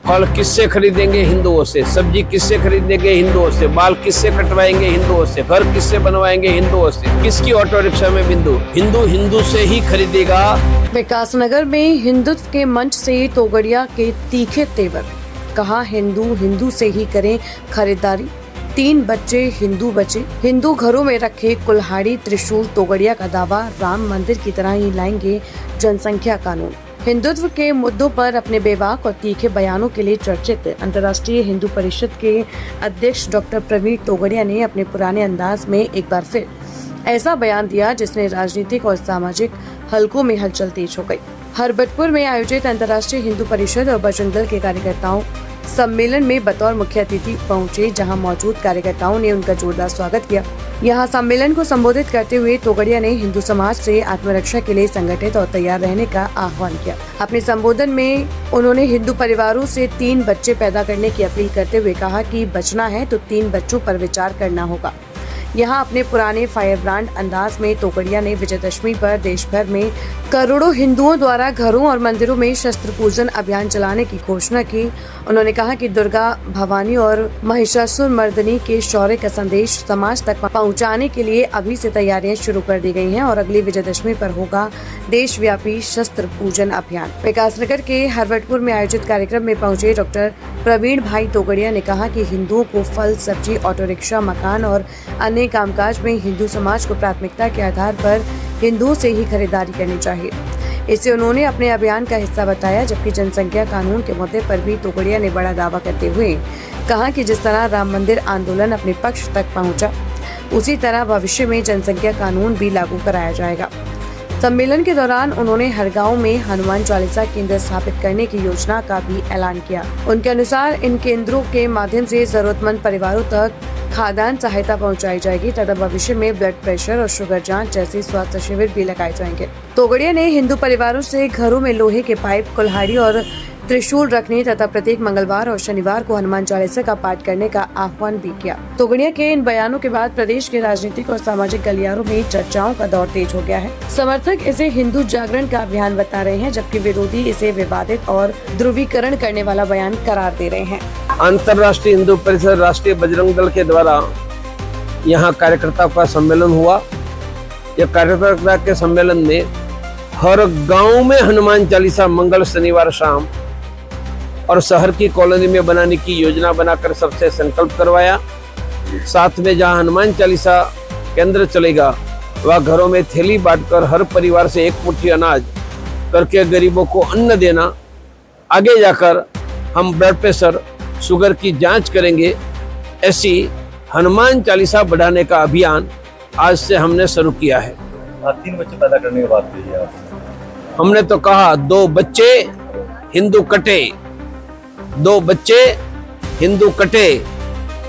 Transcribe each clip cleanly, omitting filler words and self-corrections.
फल किससे खरीदेंगे? हिंदुओं से। सब्जी किससे खरीदेंगे? हिंदुओं से। बाल किससे कटवाएंगे? हिंदुओं से। घर किससे बनवाएंगे? हिंदुओं से। किसकी ऑटो रिक्शा में बिंदु? हिंदू से ही खरीदेगा। विकासनगर में हिंदुत्व के मंच से तोगड़िया के तीखे तेवर, कहा हिंदू से ही करें खरीदारी। 3 बच्चे हिंदू बचे, हिंदू घरों में रखे कुल्हाड़ी त्रिशूल। तोगड़िया का दावा, राम मंदिर की तरह ही लाएंगे जनसंख्या कानून। हिंदुत्व के मुद्दों पर अपने बेबाक और तीखे बयानों के लिए चर्चित अंतर्राष्ट्रीय हिंदू परिषद के अध्यक्ष डॉक्टर प्रवीण तोगड़िया ने अपने पुराने अंदाज में एक बार फिर ऐसा बयान दिया जिसने राजनीतिक और सामाजिक हलकों में हलचल तेज हो गई। हरबटपुर में आयोजित अंतर्राष्ट्रीय हिंदू परिषद और बजरंग दल के कार्यकर्ताओं सम्मेलन में बतौर मुख्य अतिथि पहुंचे, जहां मौजूद कार्यकर्ताओं ने उनका जोरदार स्वागत किया। यहां सम्मेलन को संबोधित करते हुए तोगड़िया ने हिंदू समाज से आत्मरक्षा के लिए संगठित और तैयार रहने का आह्वान किया। अपने संबोधन में उन्होंने हिंदू परिवारों से 3 बच्चे पैदा करने की अपील करते हुए कहा कि बचना है तो 3 बच्चों पर विचार करना होगा। यहाँ अपने पुराने फायर ब्रांड अंदाज में तोगड़िया ने विजयदशमी पर देश भर में करोड़ों हिंदुओं द्वारा घरों और मंदिरों में शस्त्र पूजन अभियान चलाने की घोषणा की। उन्होंने कहा कि दुर्गा भवानी और महिषासुर मर्दिनी के शौर्य का संदेश समाज तक पहुंचाने के लिए अभी से तैयारियां शुरू कर दी गई हैं और अगली विजयदशमी पर होगा देशव्यापी शस्त्र पूजन अभियान। विकासनगर के हरवटपुर में आयोजित कार्यक्रम में पहुंचे डॉक्टर प्रवीण भाई तोगड़िया ने कहा कि हिंदुओं को फल, सब्जी, ऑटो रिक्शा, मकान और अन्य कामकाज में हिंदू समाज को प्राथमिकता के आधार पर हिंदुओं से ही खरीदारी करनी चाहिए। इसे उन्होंने अपने अभियान का हिस्सा बताया। जबकि जनसंख्या कानून के मुद्दे पर भी तोगड़िया ने बड़ा दावा करते हुए कहा कि जिस तरह राम मंदिर आंदोलन अपने पक्ष तक पहुंचा, उसी तरह भविष्य में जनसंख्या कानून भी लागू कराया जाएगा। सम्मेलन के दौरान उन्होंने हर गांव में हनुमान चालीसा केंद्र स्थापित करने की योजना का भी ऐलान किया। उनके अनुसार इन केंद्रों के माध्यम से जरूरतमंद परिवारों तक खाद्यान्न सहायता पहुंचाई जाएगी तथा भविष्य में ब्लड प्रेशर और शुगर जांच जैसे स्वास्थ्य शिविर भी लगाए जाएंगे। तोगड़िया ने हिंदू परिवारों से घरों में लोहे के पाइप, कुल्हाड़ी और त्रिशूल रखने तथा प्रत्येक मंगलवार और शनिवार को हनुमान चालीसा का पाठ करने का आह्वान भी किया। तोगड़िया के इन बयानों के बाद प्रदेश के राजनीतिक और सामाजिक गलियारों में चर्चाओं का दौर तेज हो गया है। समर्थक इसे हिंदू जागरण का अभियान बता रहे हैं, जबकि विरोधी इसे विवादित और ध्रुवीकरण करने वाला बयान करार दे रहे हैं। अंतर्राष्ट्रीय हिंदू परिषद, राष्ट्रीय बजरंग दल के द्वारा यहाँ कार्यकर्ता का सम्मेलन हुआ। यह कार्यकर्ता के सम्मेलन में हर गांव में हनुमान चालीसा मंगल शनिवार शाम और शहर की कॉलोनी में बनाने की योजना बनाकर सबसे संकल्प करवाया। साथ में जहां हनुमान चालीसा केंद्र चलेगा, वह घरों में थैली बांटकर हर परिवार से 1 मुट्ठी अनाज करके गरीबों को अन्न देना। आगे जाकर हम ब्लड प्रेशर, शुगर की जांच करेंगे। ऐसी हनुमान चालीसा बढ़ाने का अभियान आज से हमने शुरू किया है। 3 बच्चे पैदा करने की बात कही है। हमने तो कहा 2 बच्चे हिंदू कटे, 2 बच्चे हिंदू कटे,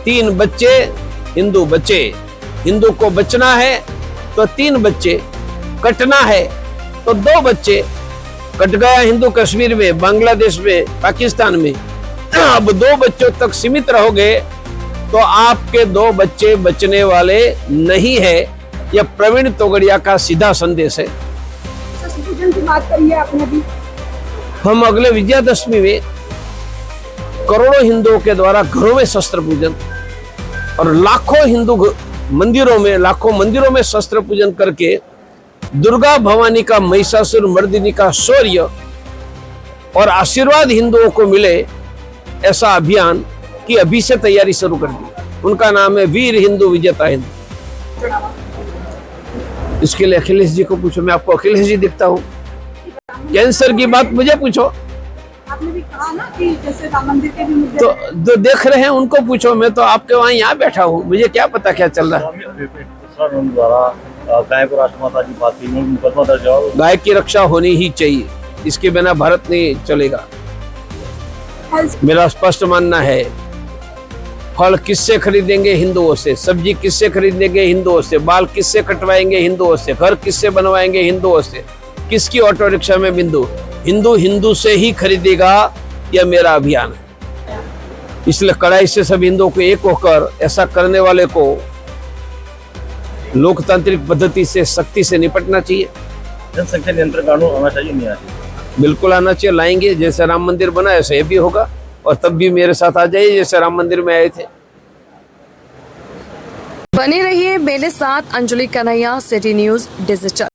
3 बच्चे हिंदू बचे। हिंदू को बचना है तो 3 बच्चे, कटना है तो 2 बच्चे। कट गया हिंदू कश्मीर में, बांग्लादेश में, पाकिस्तान में, अब 2 बच्चों तक सीमित रहोगे तो आपके 2 बच्चे बचने वाले नहीं है। यह प्रवीण तोगड़िया का सीधा संदेश है। की बात करिए आपने अभी। हम अगले विजयादशमी में करोड़ों हिंदुओं के द्वारा घरों में शस्त्र पूजन और लाखों मंदिरों में शस्त्र पूजन करके दुर्गा भवानी का, महिषासुर मर्दिनी का शौर्य और आशीर्वाद हिंदुओं को मिले, ऐसा अभियान की अभी से तैयारी शुरू कर दी। उनका नाम है वीर हिंदू विजेता हिंदू। इसके लिए अखिलेश जी को पूछो, मैं आपको अखिलेश जी दिखता हूँ। कैंसर की बात मुझे पूछो। आपने भी कहा ना कि जैसे राम मंदिर के भी मुद्दे तो जो देख रहे हैं उनको पूछो, मैं तो आपके वहाँ यहाँ बैठा हूँ, मुझे क्या पता क्या चल रहा है। गाय को राष्ट्रमाता की बात की, मुकदमा दर्ज हो। गाय की रक्षा होनी ही चाहिए, इसके बिना भारत नहीं चलेगा। मेरा स्पष्ट मानना है, फल किससे खरीदेंगे? हिंदुओं से। सब्जी किससे खरीदेंगे? हिंदुओं से। बाल किससे कटवाएंगे? हिंदुओं से। घर किससे बनवाएंगे? हिंदुओं से। किसकी ऑटो रिक्शा में बिंदु? हिंदू से ही खरीदेगा। यह मेरा अभियान है। इसलिए कड़ाई से सब हिंदुओं को एक होकर ऐसा करने वाले को लोकतांत्रिक पद्धति से, सख्ती से निपटना चाहिए। जनसंख्या नियंत्रण कानून आना चाहिए, नहीं आना चाहिए? बिल्कुल आना चाहिए, लाएंगे। जैसे राम मंदिर बना ऐसे ये भी होगा और तब भी मेरे साथ आ जाइए जैसे राम मंदिर में आए थे। बने रहिए मेरे साथ। Anjali Kanhaiya, city news digital.